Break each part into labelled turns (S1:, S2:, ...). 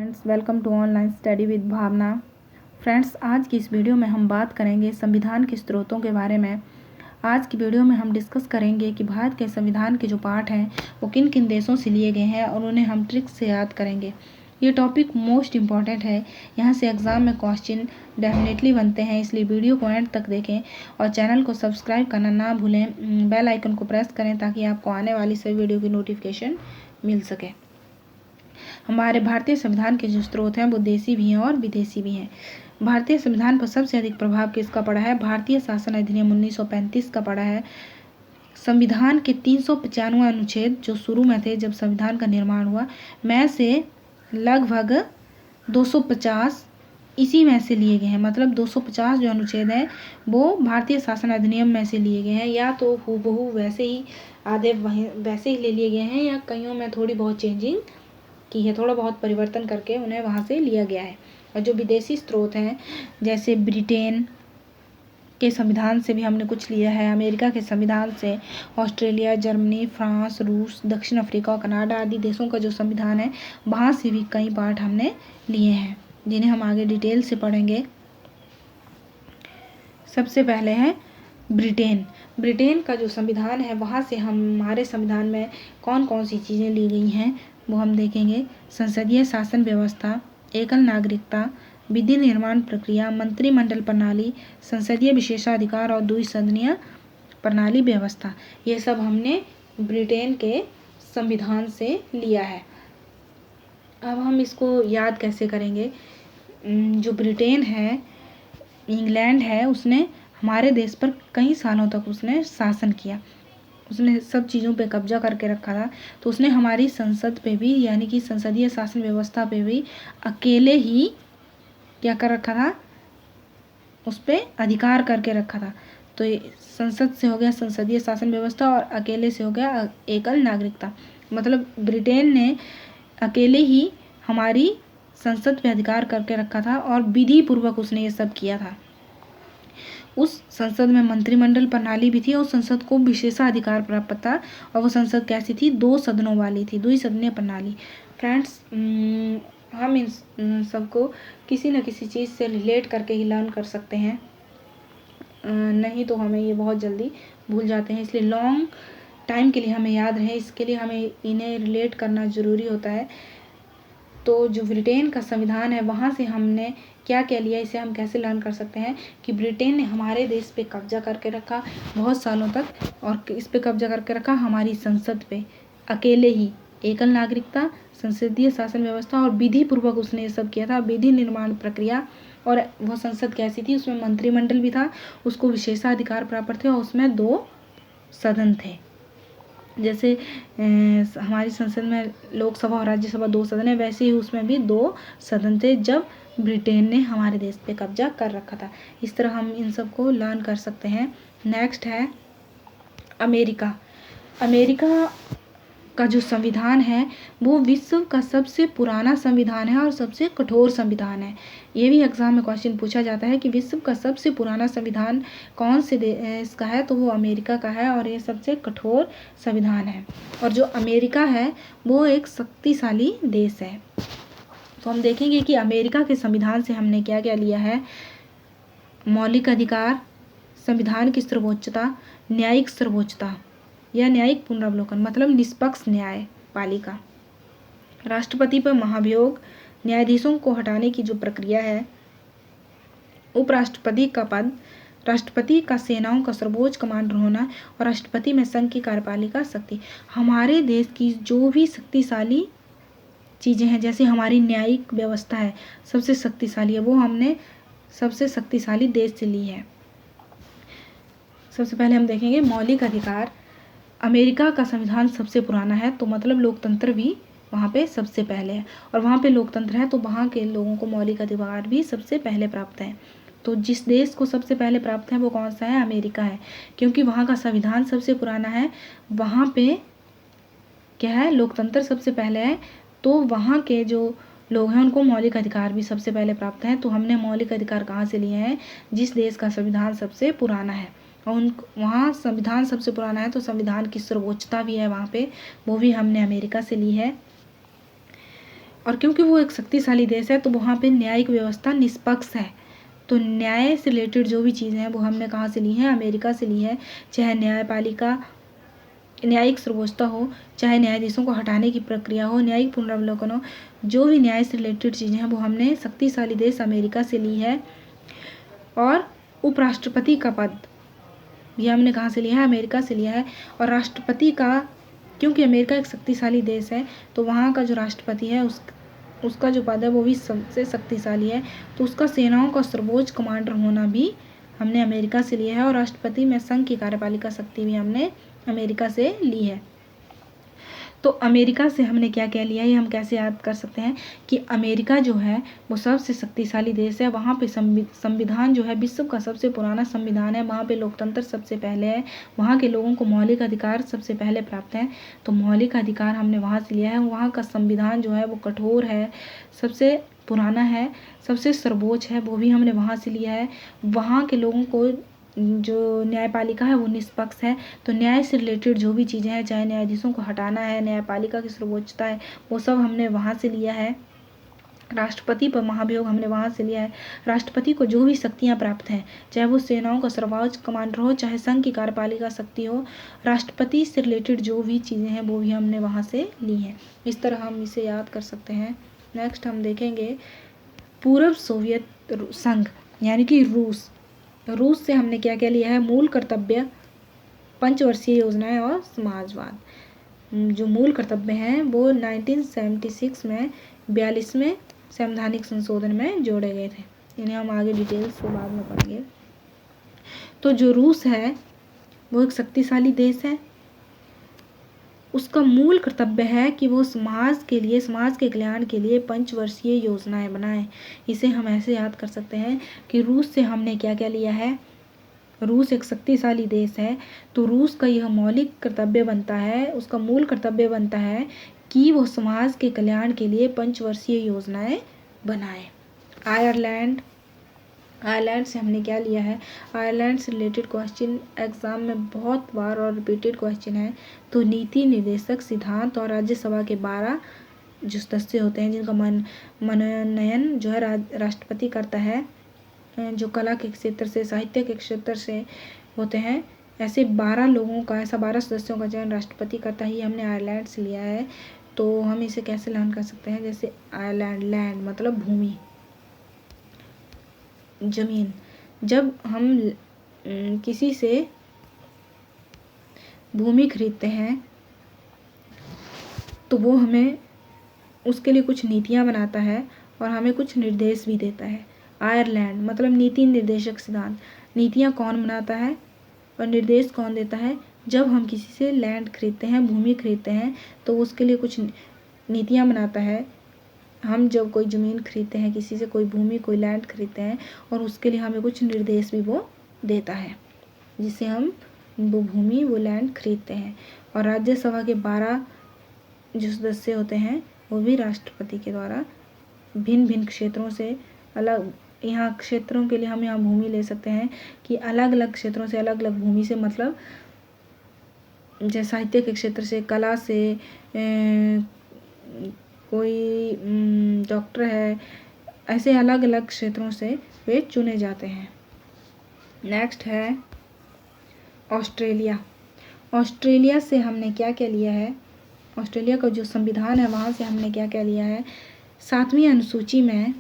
S1: Friends, welcome to online study with Bhavna. Friends, आज की इस वीडियो में हम बात करेंगे संविधान के स्रोतों के बारे में। आज की वीडियो में हम डिस्कस करेंगे कि भारत के संविधान के जो पार्ट हैं वो किन किन देशों से लिए गए हैं और उन्हें हम ट्रिक्स से याद करेंगे। ये टॉपिक मोस्ट इम्पॉर्टेंट है, यहाँ से एग्ज़ाम में क्वेश्चन डेफिनेटली बनते हैं, इसलिए वीडियो को एंड तक देखें और चैनल को सब्सक्राइब करना ना भूलें। बेल आइकन को प्रेस करें ताकि आपको आने वाली सभी वीडियो की नोटिफिकेशन मिल सके। हमारे भारतीय संविधान के जो स्रोत हैं वो देसी भी हैं और विदेशी भी हैं। भारतीय संविधान पर सबसे अधिक प्रभाव किसका पड़ा है? भारतीय शासन अधिनियम 1935 का पड़ा है। संविधान के 395 अनुच्छेद जो शुरू में थे जब संविधान का निर्माण हुआ, में से लगभग 250 इसी में से लिए गए हैं। मतलब 250 जो अनुच्छेद हैं वो भारतीय शासन अधिनियम में से लिए गए हैं, या तो हूबहू वैसे ही आधे वैसे ही ले लिए गए हैं, या कईयों में थोड़ी बहुत चेंजिंग की है, थोड़ा बहुत परिवर्तन करके उन्हें वहाँ से लिया गया है। और जो विदेशी स्रोत हैं जैसे ब्रिटेन के संविधान से भी हमने कुछ लिया है, अमेरिका के संविधान से, ऑस्ट्रेलिया, जर्मनी, फ्रांस, रूस, दक्षिण अफ्रीका, कनाडा आदि देशों का जो संविधान है वहाँ से भी कई पार्ट हमने लिए हैं जिन्हें हम आगे डिटेल से पढ़ेंगे। सबसे पहले है ब्रिटेन। ब्रिटेन का जो संविधान है वहाँ से हमारे संविधान में कौन कौन सी चीज़ें ली गई हैं वो हम देखेंगे। संसदीय शासन व्यवस्था, एकल नागरिकता, विधि निर्माण प्रक्रिया, मंत्रिमंडल प्रणाली, संसदीय विशेषाधिकार और द्विसदनीय प्रणाली व्यवस्था, ये सब हमने ब्रिटेन के संविधान से लिया है। अब हम इसको याद कैसे करेंगे? जो ब्रिटेन है, इंग्लैंड है, उसने हमारे देश पर कई सालों तक उसने शासन किया, उसने सब चीज़ों पे कब्जा करके रखा था। तो उसने हमारी संसद पे भी, यानी कि संसदीय शासन व्यवस्था पे भी अकेले ही क्या कर रखा था, उस पर अधिकार करके रखा था। तो ये संसद से हो गया संसदीय शासन व्यवस्था और अकेले से हो गया एकल नागरिकता। मतलब ब्रिटेन ने अकेले ही हमारी संसद पे अधिकार करके रखा था और विधि पूर्वक उसने ये सब किया था। उस संसद में मंत्रिमंडल प्रणाली भी थी और संसद को विशेषाधिकार प्राप्त था, और वो संसद कैसी थी? 2 सदनों वाली थी, द्विसदनीय प्रणाली। फ्रेंड्स, हम इन सबको किसी न किसी चीज़ से रिलेट करके ही लर्न कर सकते हैं, नहीं तो हमें ये बहुत जल्दी भूल जाते हैं। इसलिए लॉन्ग टाइम के लिए हमें याद रहे, इसके लिए हमें इन्हें रिलेट करना ज़रूरी होता है। तो जो ब्रिटेन का संविधान है वहाँ से हमने क्या क्या लिया, इसे हम कैसे लर्न कर सकते हैं कि ब्रिटेन ने हमारे देश पे कब्जा करके रखा बहुत सालों तक, और इस पे कब्जा करके रखा हमारी संसद पे अकेले ही। एकल नागरिकता, संसदीय शासन व्यवस्था और विधि पूर्वक उसने ये सब किया था। विधि निर्माण प्रक्रिया, और वह संसद कैसी थी? उसमें मंत्रिमंडल भी था, उसको विशेषाधिकार प्राप्त थे और उसमें 2 सदन थे। जैसे हमारी संसद में लोकसभा और राज्यसभा 2 सदन है, वैसे ही उसमें भी 2 सदन थे जब ब्रिटेन ने हमारे देश पे कब्जा कर रखा था। इस तरह हम इन सब को लर्न कर सकते हैं। नेक्स्ट है अमेरिका। अमेरिका का जो संविधान है वो विश्व का सबसे पुराना संविधान है और सबसे कठोर संविधान है। ये भी एग्जाम में क्वेश्चन पूछा जाता है कि विश्व का सबसे पुराना संविधान कौन से देश का है, तो वो अमेरिका का है और ये सबसे कठोर संविधान है। और जो अमेरिका है वो एक शक्तिशाली देश है। तो हम देखेंगे कि अमेरिका के संविधान से हमने क्या क्या लिया है। मौलिक अधिकार, संविधान की सर्वोच्चता, न्यायिक सर्वोच्चता या न्यायिक पुनरावलोकन मतलब निष्पक्ष न्याय पालिका, राष्ट्रपति पर महाभियोग, न्यायाधीशों को हटाने की जो प्रक्रिया है, उपराष्ट्रपति का पद, राष्ट्रपति का सेनाओं का सर्वोच्च कमांडर होना और राष्ट्रपति में संघ की कार्यपालिका शक्ति। हमारे देश की जो भी शक्तिशाली चीज़ें हैं, जैसे हमारी न्यायिक व्यवस्था है सबसे शक्तिशाली है, वो हमने सबसे शक्तिशाली देश से ली है। सबसे पहले हम देखेंगे मौलिक अधिकार। अमेरिका का संविधान सबसे पुराना है, तो मतलब लोकतंत्र भी वहाँ पे सबसे पहले है, और वहाँ पे लोकतंत्र है तो वहाँ के लोगों को मौलिक अधिकार भी सबसे पहले प्राप्त है। तो जिस देश को सबसे पहले प्राप्त है वो कौन सा है? अमेरिका है, क्योंकि वहाँ का संविधान सबसे पुराना है, वहाँ पे क्या है? लोकतंत्र सबसे पहले है, तो वहाँ के जो लोग हैं उनको मौलिक अधिकार भी सबसे पहले प्राप्त हैं। तो हमने मौलिक अधिकार कहाँ से लिए हैं? जिस देश का संविधान सबसे पुराना है, और वहाँ संविधान सबसे पुराना है तो संविधान की सर्वोच्चता भी है वहाँ पे, वो भी हमने अमेरिका से ली है। और क्योंकि वो एक शक्तिशाली देश है तो वहाँ पे न्यायिक व्यवस्था निष्पक्ष है। तो न्याय से रिलेटेड जो भी चीज़ें हैं वो हमने कहाँ से ली हैं, अमेरिका से ली है। चाहे न्यायपालिका, न्यायिक सर्वोच्चता हो, चाहे न्यायाधीशों को हटाने की प्रक्रिया हो, न्यायिक पुनरावलोकन हो, जो भी न्याय से रिलेटेड चीज़ें हैं वो हमने शक्तिशाली देश अमेरिका से ली है। और उपराष्ट्रपति का पद भी हमने कहाँ से लिया है, अमेरिका से लिया है। और राष्ट्रपति का, क्योंकि अमेरिका एक शक्तिशाली देश है तो वहाँ का जो राष्ट्रपति है उसका जो पद है वो भी सबसे शक्तिशाली है। तो उसका सेनाओं का सर्वोच्च कमांडर होना भी हमने अमेरिका से लिया है। और राष्ट्रपति में संघ की कार्यपालिका शक्ति भी हमने अमेरिका से ली है। तो अमेरिका से हमने क्या क्या लिया, ये हम कैसे याद कर सकते हैं कि अमेरिका जो है वो सबसे शक्तिशाली देश है। वहाँ पे संविधान जो है विश्व का सबसे पुराना संविधान है। वहाँ पे लोकतंत्र सबसे पहले है। वहाँ के लोगों को मौलिक अधिकार सबसे पहले प्राप्त हैं। तो मौलिक अधिकार हमने वहाँ से लिया है। वहाँ का संविधान जो है वो कठोर है, सबसे पुराना है, सबसे सर्वोच्च है, वो भी हमने वहाँ से लिया है। वहाँ के लोगों को जो न्यायपालिका है वो निष्पक्ष है। तो न्याय से रिलेटेड जो भी चीज़ें हैं, चाहे न्यायाधीशों को हटाना है, न्यायपालिका की सर्वोच्चता है, वो सब हमने वहाँ से लिया है। राष्ट्रपति पर महाभियोग हमने वहाँ से लिया है। राष्ट्रपति को जो भी शक्तियाँ प्राप्त हैं, चाहे वो सेनाओं का सर्वोच्च कमांडर हो, चाहे संघ की कार्यपालिका शक्ति हो, राष्ट्रपति से रिलेटेड जो भी चीज़ें हैं वो भी हमने वहाँ से ली हैं। इस तरह हम इसे याद कर सकते हैं। नेक्स्ट हम देखेंगे पूर्व सोवियत संघ यानी कि रूस से हमने क्या क्या लिया है, मूल कर्तव्य, पंचवर्षीय योजनाएं और समाजवाद। जो मूल कर्तव्य हैं वो 1976 में 42वें संवैधानिक संशोधन में जोड़े गए थे। इन्हें हम आगे डिटेल्स से बाद में पढ़ेंगे। तो जो रूस है वो एक शक्तिशाली देश है। उसका मूल कर्तव्य है कि वो समाज के कल्याण के लिए पंचवर्षीय योजनाएं बनाए। इसे हम ऐसे याद कर सकते हैं कि रूस से हमने क्या क्या लिया है। रूस एक शक्तिशाली देश है तो रूस का यह मौलिक कर्तव्य बनता है, उसका मूल कर्तव्य बनता है कि वो समाज के कल्याण के लिए पंचवर्षीय योजनाएं बनाए। आयरलैंड से हमने क्या लिया है, आयरलैंड से रिलेटेड क्वेश्चन एग्जाम में बहुत बार और रिपीटेड क्वेश्चन है। तो नीति निर्देशक सिद्धांत और राज्यसभा के 12 जो सदस्य होते हैं जिनका मनोनयन जो है राष्ट्रपति करता है, जो कला के क्षेत्र से, साहित्य के क्षेत्र से होते हैं, ऐसे 12 लोगों का, ऐसा 12 सदस्यों का चयन राष्ट्रपति करता ही हमने आयरलैंड से लिया है। तो हम इसे कैसे लर्न कर सकते हैं, जैसे आयरलैंड, लैंड मतलब भूमि, जमीन। जब हम किसी से भूमि खरीदते हैं तो वो हमें उसके लिए कुछ नीतियाँ बनाता है और हमें कुछ निर्देश भी देता है। आयरलैंड मतलब नीति निर्देशक सिद्धांत। नीतियाँ कौन बनाता है और निर्देश कौन देता है। जब हम किसी से लैंड खरीदते हैं, भूमि खरीदते हैं, तो उसके लिए कुछ नीतियाँ बनाता है। हम जब कोई ज़मीन खरीदते हैं, किसी से कोई भूमि, कोई लैंड खरीदते हैं, और उसके लिए हमें कुछ निर्देश भी वो देता है, जिससे हम वो भूमि, वो लैंड खरीदते हैं। और राज्यसभा के 12 जो सदस्य होते हैं वो भी राष्ट्रपति के द्वारा भिन्न भिन्न क्षेत्रों से अलग, यहाँ क्षेत्रों के लिए हम यहाँ भूमि ले सकते हैं कि अलग अलग क्षेत्रों से, अलग अलग भूमि से, मतलब जैसे साहित्य के क्षेत्र से, कला से, कोई डॉक्टर है, ऐसे अलग अलग क्षेत्रों से वे चुने जाते हैं। नेक्स्ट है ऑस्ट्रेलिया। ऑस्ट्रेलिया से हमने क्या क्या लिया है, ऑस्ट्रेलिया का जो संविधान है वहाँ से हमने क्या क्या लिया है। 7वीं अनुसूची में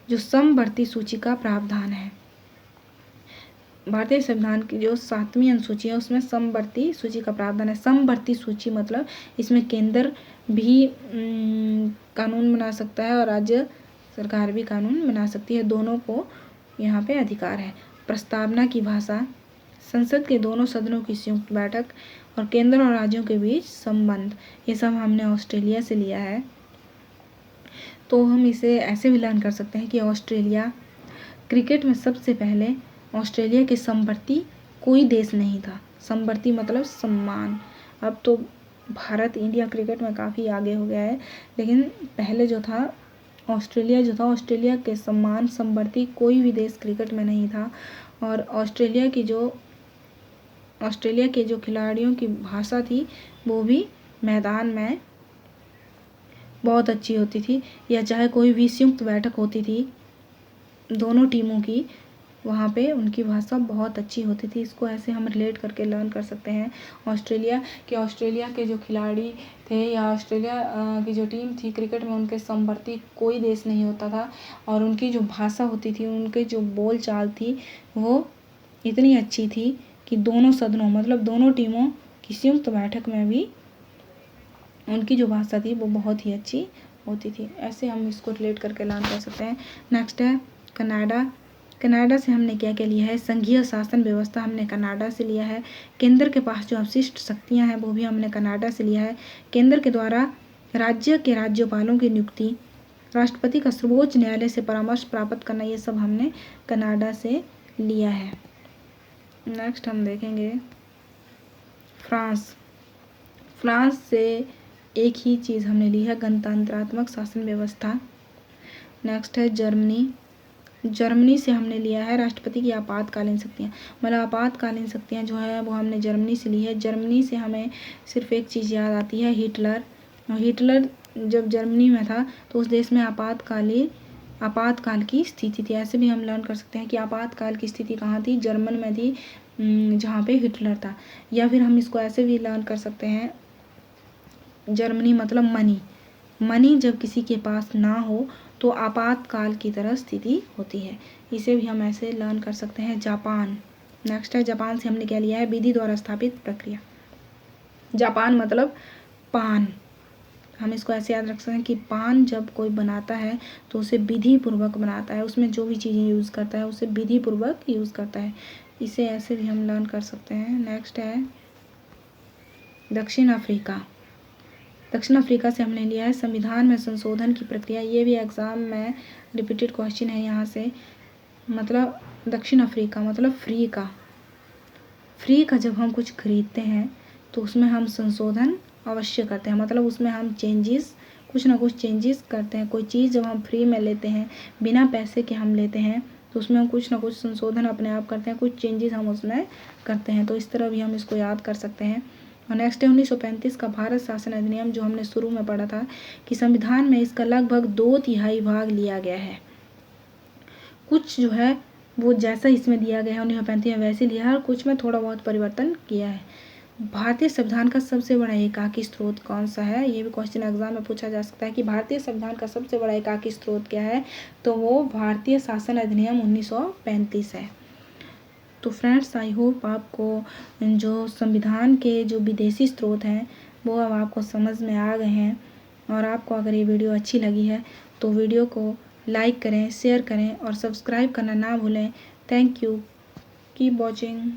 S1: जो समवर्ती सूची का प्रावधान है, भारतीय संविधान की जो 7वीं अनुसूची है उसमें समवर्ती सूची का प्रावधान है। समवर्ती सूची मतलब इसमें केंद्र भी कानून बना सकता है और राज्य सरकार भी कानून बना सकती है, दोनों को यहाँ पे अधिकार है। प्रस्तावना की भाषा, संसद के दोनों सदनों की संयुक्त बैठक और केंद्र और राज्यों के बीच संबंध, ये सब हमने ऑस्ट्रेलिया से लिया है। तो हम इसे ऐसे भी लर्न कर सकते हैं कि ऑस्ट्रेलिया क्रिकेट में सबसे पहले ऑस्ट्रेलिया के समवर्ती कोई देश नहीं था। समवर्ती मतलब सम्मान। अब तो भारत, इंडिया क्रिकेट में काफ़ी आगे हो गया है, लेकिन पहले जो था ऑस्ट्रेलिया के सम्मान समवर्ती कोई भी देश क्रिकेट में नहीं था। और ऑस्ट्रेलिया के जो खिलाड़ियों की भाषा थी वो भी बहुत अच्छी होती थी, या चाहे कोई भी संयुक्त बैठक होती थी दोनों टीमों की, वहाँ पे उनकी भाषा बहुत अच्छी होती थी। इसको ऐसे हम रिलेट करके लर्न कर सकते हैं। ऑस्ट्रेलिया के जो खिलाड़ी थे या ऑस्ट्रेलिया की जो टीम थी क्रिकेट में, उनके समवर्ती कोई देश नहीं होता था, और उनकी जो भाषा होती थी, उनके जो बोल चाल थी, वो इतनी अच्छी थी कि दोनों सदनों मतलब दोनों टीमों की संयुक्त बैठक में भी उनकी जो भाषा थी वो बहुत ही अच्छी होती थी। ऐसे हम इसको रिलेट करके लर्न कर सकते हैं। नेक्स्ट है कनाडा। कनाडा से हमने क्या क्या लिया है? संघीय शासन व्यवस्था हमने कनाडा से लिया है। केंद्र के पास जो अवशिष्ट शक्तियां हैं वो भी हमने कनाडा से लिया है। केंद्र के द्वारा राज्य के राज्यपालों की नियुक्ति, राष्ट्रपति का सर्वोच्च न्यायालय से परामर्श प्राप्त करना, ये सब हमने कनाडा से लिया है। नेक्स्ट हम देखेंगे फ्रांस। फ्रांस से एक ही चीज़ हमने ली है, गणतंत्रात्मक शासन व्यवस्था। नेक्स्ट है जर्मनी। जर्मनी से हमने लिया है राष्ट्रपति की आपातकालीन शक्तियाँ, मतलब आपातकालीन शक्तियाँ जो है वो हमने जर्मनी से ली है। जर्मनी से हमें सिर्फ एक चीज़ याद आती है, हिटलर। हिटलर जब जर्मनी में था तो उस देश में आपातकाल की स्थिति थी। ऐसे भी हम लर्न कर सकते हैं कि आपातकाल की स्थिति कहाँ थी? जर्मन में थी, जहाँ पे हिटलर था। या फिर हम इसको ऐसे भी लर्न कर सकते हैं, जर्मनी मतलब मनी जब किसी के पास ना हो तो आपातकाल की तरह स्थिति होती है। इसे भी हम ऐसे लर्न कर सकते हैं। जापान। नेक्स्ट है जापान से हमने क्या लिया है? विधि द्वारा स्थापित प्रक्रिया। जापान मतलब पान। हम इसको ऐसे याद रख सकते हैं कि पान जब कोई बनाता है तो उसे विधि पूर्वक बनाता है, उसमें जो भी चीज़ें यूज़ करता है उसे विधि पूर्वक यूज़ करता है। इसे ऐसे भी हम लर्न कर सकते हैं। नेक्स्ट है दक्षिण अफ्रीका। दक्षिण अफ्रीका से हमने लिया है संविधान में संशोधन की प्रक्रिया। ये भी एग्ज़ाम में रिपीटेड क्वेश्चन है यहाँ से। मतलब दक्षिण अफ्रीका मतलब फ्री का जब हम कुछ खरीदते हैं तो उसमें हम संशोधन अवश्य करते हैं, मतलब उसमें हम कुछ ना कुछ चेंजेस करते हैं। कोई चीज़ जब हम फ्री में लेते हैं, बिना पैसे के हम लेते हैं, तो उसमें हम कुछ ना कुछ संशोधन अपने आप करते हैं, कुछ चेंजेस हम उसमें करते हैं। तो इस तरह भी हम इसको याद कर सकते हैं। और नेक्स्ट है 1935 का भारत शासन अधिनियम, जो हमने शुरू में पढ़ा था कि संविधान में इसका लगभग 2/3 भाग लिया गया है। कुछ जो है वो जैसा इसमें दिया गया है 1935 में वैसे लिया है, और कुछ में थोड़ा बहुत परिवर्तन किया है। भारतीय संविधान का सबसे बड़ा एकाकी स्रोत कौन सा है? ये भी क्वेश्चन एग्जाम में पूछा जा सकता है कि भारतीय संविधान का सबसे बड़ा एकाकी स्रोत क्या है? तो वो भारतीय शासन अधिनियम 1935 है। तो फ्रेंड्स, आई होप आपको जो संविधान के जो विदेशी स्रोत हैं वो अब आपको समझ में आ गए हैं। और आपको अगर ये वीडियो अच्छी लगी है तो वीडियो को लाइक करें, शेयर करें और सब्सक्राइब करना ना भूलें। Thank you, keep watching.